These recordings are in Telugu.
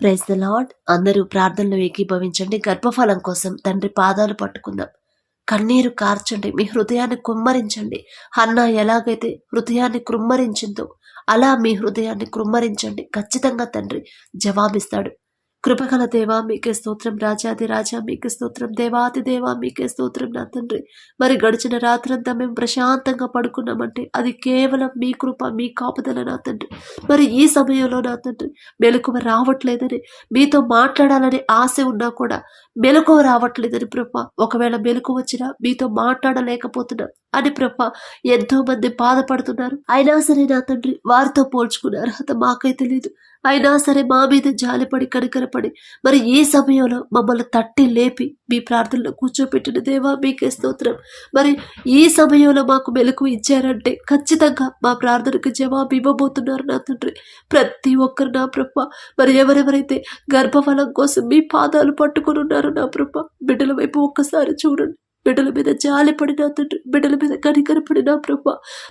Praise the lord. అందరూ ప్రార్థనలో ఏకీభవించండి. గర్భఫలం కోసం తండ్రి పాదాలు పట్టుకుందాం. కన్నీరు కార్చండి, మీ హృదయాన్ని కుమ్మరించండి. హన్నా ఎలాగైతే హృదయాన్ని కృమ్మరించిందో అలా మీ హృదయాన్ని కృమ్మరించండి. ఖచ్చితంగా తండ్రి జవాబిస్తాడు. కృపగల దేవా మీకే స్తోత్రం, రాజాది రాజా మీకే స్తోత్రం, దేవాది దేవా మీకే స్తోత్రం నా తండ్రి. మరి గడిచిన రాత్రంతా మేము ప్రశాంతంగా పడుకున్నామంటే అది కేవలం మీ కృప, మీ కాపుదల నా తండ్రి. మరి ఈ సమయంలో నా తండ్రి మెలకువ రావట్లేదని, మీతో మాట్లాడాలని ఆశ ఉన్నా కూడా మెలకువ రావట్లేదని ప్రభా, ఒకవేళ మెలకు వచ్చినా మీతో మాట్లాడలేకపోతున్నా అని ప్రభా ఎంతో మంది బాధపడుతున్నారు. అయినా సరే నా తండ్రి వారితో పోల్చుకునే అర్హత మాకైతే లేదు. అయినా సరే మా మీద జాలిపడి కనికరపడి మరి ఈ సమయంలో మమ్మల్ని తట్టి లేపి మీ ప్రార్థనలో కూర్చోపెట్టిన దేవా మీకే స్తోత్రం. మరి ఈ సమయంలో మాకు మెలకు ఇచ్చారంటే ఖచ్చితంగా మా ప్రార్థనకు జవాబు ఇవ్వబోతున్నారు నా తండ్రి. ప్రతి ఒక్కరు నా ప్రభ, మరి ఎవరెవరైతే గర్భఫలం కోసం మీ పాదాలు పట్టుకుని ఉన్నారు నా ప్రభ, బిడ్డల వైపు ఒక్కసారి చూడండి. బిడ్డల మీద జాలిపడి నా తండ్రి, బిడ్డల మీద కనికరపడి నా ప్రభ,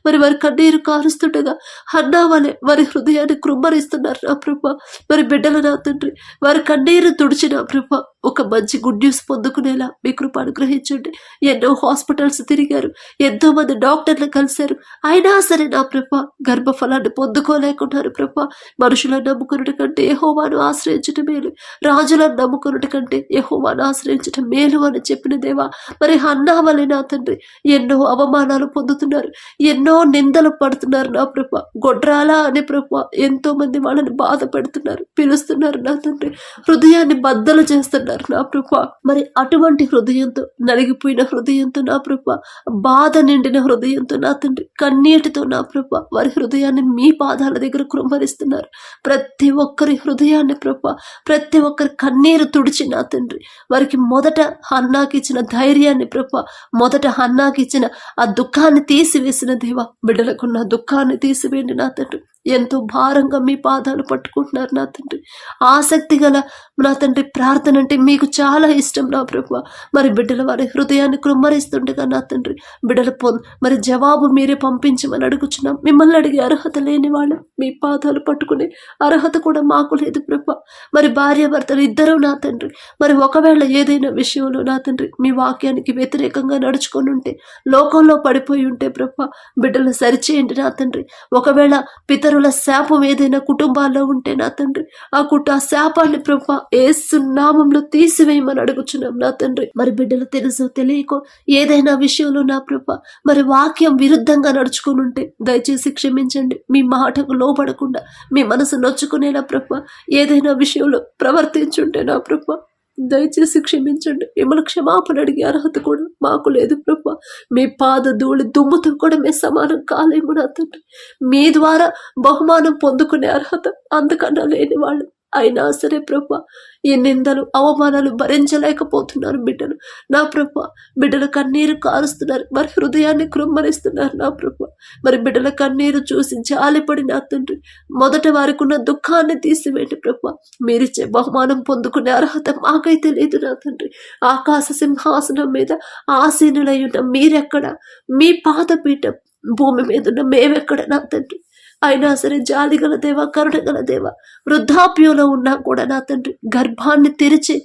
మరి వారి కన్నీరు కారుస్తుండగా హన్నా వలె వారి హృదయాన్ని కృమ్మరిస్తున్నారు నా ప్రభ. మరి బిడ్డలు నా తండ్రి వారి కన్నీరు తుడిచి నా ప్రభ ఒక మంచి గుడ్ న్యూస్ పొందుకునేలా మీ కృప అనుగ్రహించండి. ఎన్నో హాస్పిటల్స్ తిరిగారు, ఎంతో మంది డాక్టర్లు కలిశారు, అయినా సరే నా ప్రభ గర్భఫలాన్ని పొందుకోలేకున్నారు ప్రభ. మనుషులను నమ్ముకున్నటి కంటే యెహోవాను ఆశ్రయించటం మేలు, రాజులను నమ్ముకున్నటి కంటే యెహోవాను ఆశ్రయించటం మేలు అని చెప్పిన దేవా, మరి హన్నా వలె నా తండ్రి ఎన్నో అవమానాలు పొందుతున్నారు, ఎన్నో నిందలు పడుతున్నారు నా ప్రభ. గొడ్రాలా అనే ప్రభ ఎంతో మంది వాళ్ళని బాధ పెడుతున్నారు, పిలుస్తున్నారు నా తండ్రి, హృదయాన్ని బద్దలు చేస్తున్నారు నా ప్రభ. మరి అటువంటి హృదయంతో, నలిగిపోయిన హృదయంతో నా ప్రభ, బాధ నిండిన హృదయంతో నా తండ్రి, కన్నీటితో నా ప్రభ వారి హృదయాన్ని మీ పాదాల దగ్గర కృమ్మరిస్తున్నారు. ప్రతి ఒక్కరి హృదయాన్ని ప్రభ, ప్రతి ఒక్కరి కన్నీరు తుడిచి నా తండ్రి వారికి మొదట హన్నాకి ఇచ్చిన ధైర్యాన్ని ప్రభ, మొదట హన్నాకి ఇచ్చిన ఆ దుఃఖాన్ని తీసివేసిన దేవా, బిడ్డలకున్న దుఃఖాన్ని తీసివేయండి నా తండ్రి. ఎంతో భారంగా మీ పాదాలు పట్టుకుంటున్నారు నా తండ్రి. ఆసక్తి గల నా తండ్రి ప్రార్థన అంటే మీకు చాలా ఇష్టం నా ప్రభు. మరి బిడ్డల వారి హృదయాన్ని కృమ్మరిస్తుండగా నా తండ్రి బిడ్డల మరి జవాబు మీరే పంపించమని అడుగుచున్నాం. మిమ్మల్ని అడిగే అర్హత లేని వాళ్ళు మీ పాదాలు పట్టుకునే అర్హత కూడా మాకు లేదు ప్రభు. మరి భార్యాభర్తలు ఇద్దరు నా తండ్రి, మరి ఒకవేళ ఏదైనా విషయంలో నా తండ్రి మీ వాక్యానికి వ్యతిరేకంగా నడుచుకొని ఉంటే, లోకంలో పడిపోయి ఉంటే ప్రభు బిడ్డలు సరిచేయండి నా తండ్రి. ఒకవేళ పితరుల శాపం ఏదైనా కుటుంబాల్లో ఉంటే నా తండ్రి ఆ శాపాన్ని ప్రభు యేసు నామంలో తీసివేయమని అడుగుచున్నాం నా తండ్రి. మరి బిడ్డలు తెలుసో తెలియకో ఏదైనా విషయంలో నా ప్రభ మరి వాక్యం విరుద్ధంగా నడుచుకుని ఉంటే దయచేసి క్షమించండి. మీ మాటకు లోపడకుండా మీ మనసు నొచ్చుకునేలా ప్రభ ఏదైనా విషయంలో ప్రవర్తించుంటే నా ప్రభ దయచేసి క్షమించండి. మిమ్మల్ని క్షమాపణ అడిగే అర్హత కూడా మాకు లేదు ప్రభా. మీ పాద ధూళి దుమ్ముతో కూడా మేము సమానం కాలేము నా తండ్రి. మీ ద్వారా బహుమానం పొందుకునే అర్హత అంతకన్నా లేని వాళ్ళు. అయినా సరే ప్రభా ఈ నిందలు అవమానాలు భరించలేకపోతున్నారు బిడ్డలు నా ప్రభా. బిడ్డల కన్నీరు కారుస్తున్నారు, మరి హృదయాన్ని కృమ్మరిస్తున్నారు నా ప్రభా. మరి బిడ్డల కన్నీరు చూసి జాలిపడి నా తండ్రి మొదట వారికి ఉన్న దుఃఖాన్ని తీసివేయండి ప్రభా. మీరిచ్చే బహుమానం పొందుకునే అర్హత మాకైతే లేదు నా తండ్రి. ఆకాశ సింహాసనం మీద ఆసీనులై ఉన్న మీరెక్కడ, మీ పాదపీఠం భూమి మీద ఉన్న మేమెక్కడ నా తండ్రి. అయినా సరే జాలిగల దేవ, కరుణగల దేవ, వృద్ధాప్యంలో ఉన్నా కూడా నా తండ్రి గర్భాన్ని తెరిచి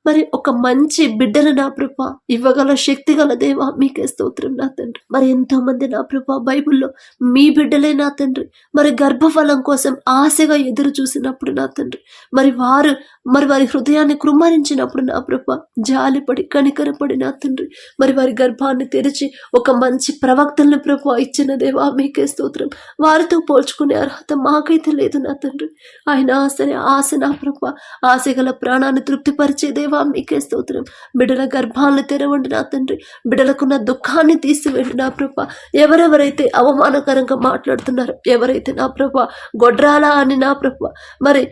మరి ఒక మంచి బిడ్డను నా ప్రభ ఇవ్వగల శక్తి గల దేవా మీకే స్తోత్రం నా తండ్రి. మరి ఎంతో మంది నా ప్రభ బైబిల్లో మీ బిడ్డలే నా తండ్రి మరి గర్భఫలం కోసం ఆశగా ఎదురు చూసినప్పుడు నా తండ్రి మరి వారి హృదయాన్ని కృమ్మరించినప్పుడు నా ప్రభ జాలిపడి కనికరపడి నా తండ్రి మరి వారి గర్భాన్ని తెరిచి ఒక మంచి ప్రవక్తలను ప్రభ ఇచ్చిన దేవా మీకే స్తోత్రం. వారితో పోల్చుకునే అర్హత మాకైతే లేదు నా తండ్రి. అయినా సరే ఆశ నా ప్రభ, ఆశ గల ప్రాణాన్ని తృప్తిపరిచే దేవా మీకే స్తోత్రం. బిడ్డల గర్భాలను తెరవండి నా తండ్రి, బిడ్డలకున్న దుఃఖాన్ని తీసివేయండి నా ప్రభ. ఎవరెవరైతే అవమానకరంగా మాట్లాడుతున్నారో, ఎవరైతే నా ప్రభ గొడ్రాలా అని నా ప్రభ మరి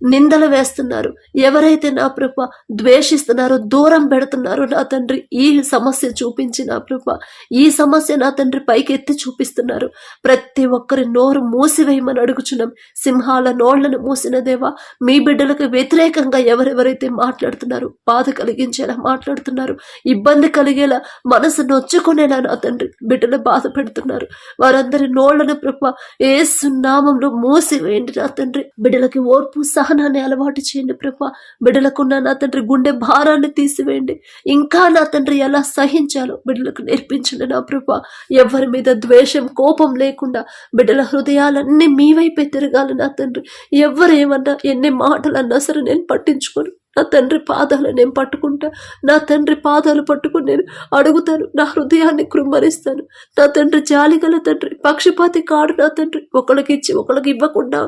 నిందలు వేస్తున్నారు, ఎవరైతే నా ప్రభ ద్వేషిస్తున్నారో, దూరం పెడుతున్నారో నా తండ్రి ఈ సమస్య చూపించి నా ప్రభ ఈ సమస్య నా తండ్రి పైకి ఎత్తి చూపిస్తున్నారు. ప్రతి ఒక్కరి నోరు మూసివేయమని అడుగుచున్నాం. సింహాల నోళ్లను మూసిన దేవా మీ బిడ్డలకు వ్యతిరేకంగా ఎవరెవరైతే మాట్లాడుతున్నారు, బాధ కలిగించేలా మాట్లాడుతున్నారు, ఇబ్బంది కలిగేలా మనసు నొచ్చుకునేలా నా తండ్రి బిడ్డలు బాధ పెడుతున్నారు, వారందరి నోళ్లను ప్రభ యేసు నామంలో మూసివేయండి నా తండ్రి. బిడ్డలకి ఓర్పు సహనాన్ని అలవాటు చేయండి ప్రభా. బిడ్డలకున్న నా తండ్రి గుండె భారాన్ని తీసివేయండి. ఇంకా నా తండ్రి ఎలా సహించాలో బిడ్డలకు నేర్పించండి నా ప్రభా. ఎవరి మీద ద్వేషం కోపం లేకుండా బిడ్డల హృదయాలన్నీ మీ వైపే తిరగాలి నా తండ్రి. ఎవరేమన్నా ఎన్ని మాటలన్నా సరే నేను పట్టించుకోను. నా తండ్రి పాదాలు నేను పట్టుకుంటా. నా తండ్రి పాదాలు పట్టుకుని నేను అడుగుతాను. నా హృదయాన్ని కృమ్మరిస్తాను. నా తండ్రి జాలిగల తండ్రి, పక్షపాతి కాడు నా తండ్రి. ఒకళ్ళకి ఇచ్చి ఒకళ్ళకి ఇవ్వకుండా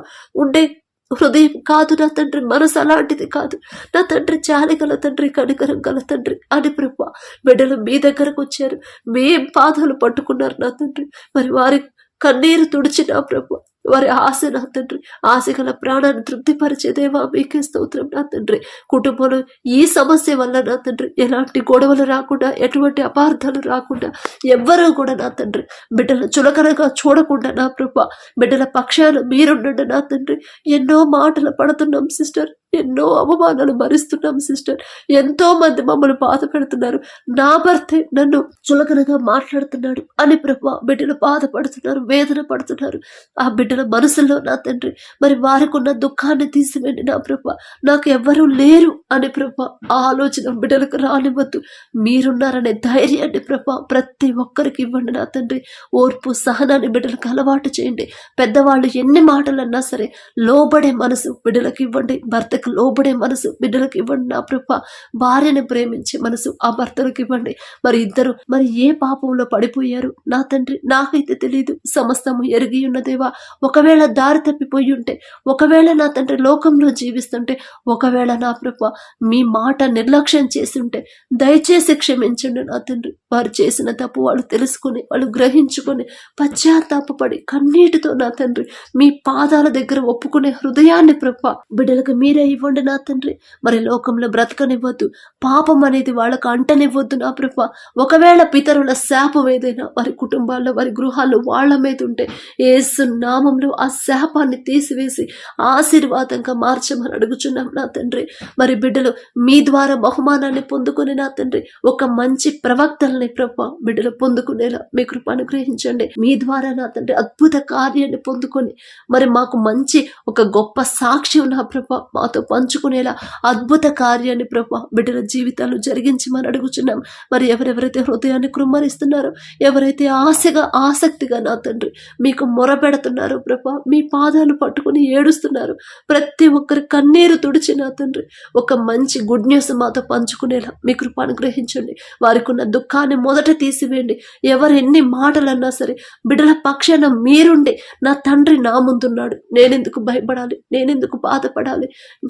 ఉండే హృదయం కాదు నా తండ్రి. మనసు అలాంటిది కాదు నా తండ్రి. జాలిగల తండ్రి, కనికరం గల తండ్రి అని ప్రభా. బిడ్డలు మీ దగ్గరకు వచ్చారు, మేం పాదాలు పట్టుకున్నారు నా తండ్రి. మరి వారి కన్నీరు తుడిచిన ప్రభు, వారి ఆశ నా తండ్రి, ఆశ గల ప్రాణాన్ని తృప్తిపరిచేదేవా మీకే స్తోత్రం నా తండ్రి. కుటుంబంలో ఈ సమస్య వల్ల నా తండ్రి ఎలాంటి గొడవలు రాకుండా, ఎటువంటి అపార్థాలు రాకుండా, ఎవ్వరూ కూడా నా తండ్రి బిడ్డలు చులకనగా చూడకుండా నా ప్రభా, బిడ్డల పక్షాలు మీరుండండి నా తండ్రి. ఎన్నో మాటలు పడుతున్నాం సిస్టర్, ఎన్నో అవమానాలు భరిస్తున్నాం సిస్టర్. ఎంతో మంది మమ్మల్ని బాధ పెడుతున్నారు. నా భర్తే నన్ను చులకనగా మాట్లాడుతున్నాడు అని ప్రభా బిడ్డలు బాధపడుతున్నారు, వేదన పడుతున్నారు. ఆ బిడ్డల మనసులో నా తండ్రి మరి వారికి ఉన్న దుఃఖాన్ని తీసివేయండి నా ప్రభా. నాకు ఎవ్వరూ లేరు అని ప్రభా ఆ ఆలోచన బిడ్డలకు రానివ్వద్దు. మీరున్నారనే ధైర్యాన్ని ప్రభా ప్రతి ఒక్కరికి ఇవ్వండి నా తండ్రి. ఓర్పు సహనాన్ని బిడ్డలకు అలవాటు చేయండి. పెద్దవాళ్ళు ఎన్ని మాటలన్నా సరే లోబడే మనసు బిడ్డలకు ఇవ్వండి. భర్తకు లోబడే మనసు బిడ్డలకు ఇవ్వండి నా ప్రభా. భార్యను ప్రేమించే మనసు ఆ భర్తలకు ఇవ్వండి. మరి ఇద్దరు మరి ఏ పాపంలో పడిపోయారు నా తండ్రి నాకైతే తెలియదు. సమస్తము ఎరిగి ఉన్నదేవా. ఒకవేళ దారి తప్పిపోయి ఉంటే, ఒకవేళ నా తండ్రి లోకంలో జీవిస్తుంటే, ఒకవేళ నా ప్రభా మీ మాట నిర్లక్ష్యం చేసి ఉంటే దయచేసి క్షమించండి నా తండ్రి. వారు చేసిన తప్పు వాళ్ళు తెలుసుకుని, వాళ్ళు గ్రహించుకొని పశ్చాత్తాపపడి కన్నీటితో నా తండ్రి మీ పాదాల దగ్గర ఒప్పుకునే హృదయాన్ని ప్రభా బిడ్డలకు మీరే ఇవ్వండి నా తండ్రి. మరి లోకంలో బ్రతకనివ్వద్దు, పాపం అనేది వాళ్ళకు అంటనివ్వద్దు నా ప్రభా. ఒకవేళ పితరుల శాపం ఏదైనా వారి కుటుంబాల్లో, వారి గృహాల్లో వాళ్ళ మీద ఉంటే యేసు నామంలో ఆ శాపాన్ని తీసివేసి ఆశీర్వాదంగా మార్చమని అడుగుచున్నాం నా తండ్రి. మరి బిడ్డలు మీ ద్వారా బహుమానాన్ని పొందుకుని నా తండ్రి ఒక మంచి ప్రవక్తల్ని ప్రభా బిడ్డలు పొందుకునేలా మీ కృప అనుగ్రహించండి. మీ ద్వారా నా తండ్రి అద్భుత కార్యాన్ని పొందుకొని మరి మాకు మంచి ఒక గొప్ప సాక్ష్యం నా ప్రభా మాతో పంచుకునేలా అద్భుత కార్యాన్ని ప్రభా బిడ్డల జీవితాలు జరిగించమని అడుగుచున్నాం. మరి ఎవరెవరైతే హృదయాన్ని కృమ్మరిస్తున్నారో, ఎవరైతే ఆశగా ఆసక్తిగా నా తండ్రి మీకు మొరపెడుతున్నారో ప్రభా, మీ పాదాలు పట్టుకుని ఏడుస్తున్నారు, ప్రతి ఒక్కరి కన్నీరు తుడిచి నా తండ్రి ఒక మంచి గుడ్ న్యూస్ మాతో పంచుకునేలా మీ కృప అనుగ్రహించండి. వారికి ఉన్న దుఃఖాన్ని మొదట తీసివేయండి. ఎవరు ఎన్ని మాటలన్నా సరే బిడ్డల పక్షాన మీరుండి నా తండ్రి నా ముందున్నాడు, నేనెందుకు భయపడాలి, నేనెందుకు బాధపడాలి.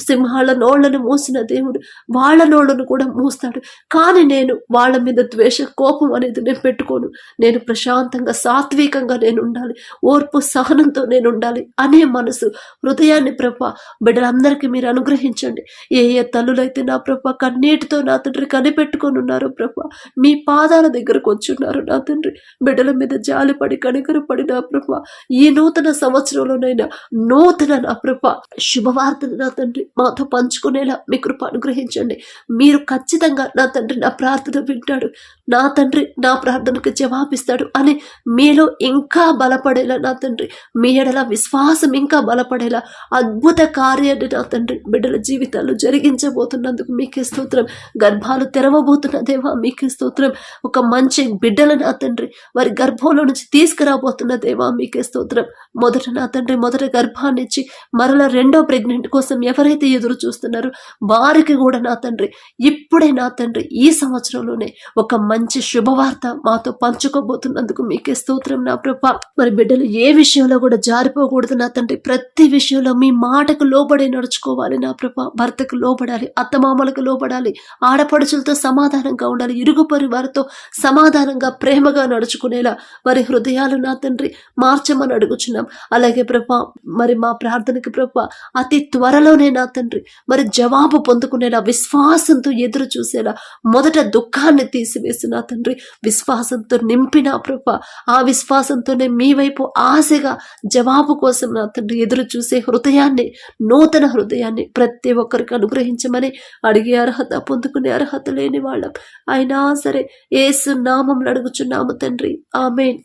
సింహాల నోళ్లను మూసిన దేవుడు వాళ్ళ నోళ్లను కూడా మూస్తాడు. కానీ నేను వాళ్ళ మీద ద్వేష కోపం అనేది నేను పెట్టుకోను. నేను ప్రశాంతంగా సాత్వికంగా నేను ఉండాలి, ఓర్పు సహనంతో నేను ఉండాలి అనే మనసు హృదయాన్ని ప్రభా బిడ్డలందరికీ మీరు అనుగ్రహించండి. ఏ ఏ తల్లులైతే నా ప్రభా కన్నీటితో నా తండ్రి కనిపెట్టుకొని ఉన్నారో ప్రభా, మీ పాదాల దగ్గరకు వచ్చున్నారు నా తండ్రి. బిడ్డల మీద జాలిపడి కనికరపడి నా ప్రభా ఈ నూతన సంవత్సరంలోనైనా నూతన నా ప్రభా శుభవార్తను నా తండ్రి మాతో పంచుకునేలా మీ కృప అనుగ్రహించండి. మీరు ఖచ్చితంగా నా తండ్రి నా ప్రార్థన వింటాడు, నా తండ్రి నా ప్రార్థనకు జవాబిస్తాడు అని మీలో ఇంకా బలపడేలా నా తండ్రి, మీ ఎడల విశ్వాసం ఇంకా బలపడేలా అద్భుత కార్యాన్ని నా తండ్రి బిడ్డల జీవితాల్లో జరిగించబోతున్నందుకు మీకే స్తోత్రం. గర్భాలు తెరవబోతున్న దేవా మీకే స్తోత్రం. ఒక మంచి బిడ్డల నా తండ్రి వారి గర్భంలో నుంచి తీసుకురాబోతున్న దేవా మీకే స్తోత్రం. మొదట నా తండ్రి మొదట గర్భాన్ని ఇచ్చి మరలా రెండో ప్రెగ్నెంట్ కోసం ఎవరైతే ఎదురు చూస్తున్నారో వారికి కూడా నా తండ్రి ఇప్పుడే నా తండ్రి ఈ సంవత్సరంలోనే ఒక మంచి శుభవార్త మాతో పంచుకోబోతున్నందుకు మీకే స్తోత్రం నా ప్రభా. మరి బిడ్డలు ఏ విషయంలో కూడా జారిపోకూడదు నా తండ్రి. ప్రతి విషయంలో మీ మాటకు లోబడి నడుచుకోవాలి నా ప్రభా. భర్తకు లోబడాలి, అత్తమామలకు లోబడాలి, ఆడపడుచులతో సమాధానంగా ఉండాలి, ఇరుగు పరి వారితో సమాధానంగా ప్రేమగా నడుచుకునేలా వారి హృదయాలు నా తండ్రి మార్చమని అడుగుచున్నాం. అలాగే ప్రభా మరి మా ప్రార్థనకి ప్రభా అతి త్వరలోనే నా తండ్రి మరి జవాబు పొందుకునేలా విశ్వాసంతో ఎదురు చూసేలా మొదట దుఃఖాన్ని తీసివేసి నా తండ్రి విశ్వాసంతో నింపిన ప్రభా ఆ విశ్వాసంతోనే మీ వైపు ఆశగా జవాబు కోసం నా తండ్రి ఎదురు చూసే హృదయాన్ని, నూతన హృదయాన్ని ప్రతి ఒక్కరికి అనుగ్రహించమని అడిగే అర్హత పొందుకునే అర్హత లేని వాళ్ళం అయినా సరే యేసు నామములో అడుగుచున్నాము తండ్రి. ఆమేన్.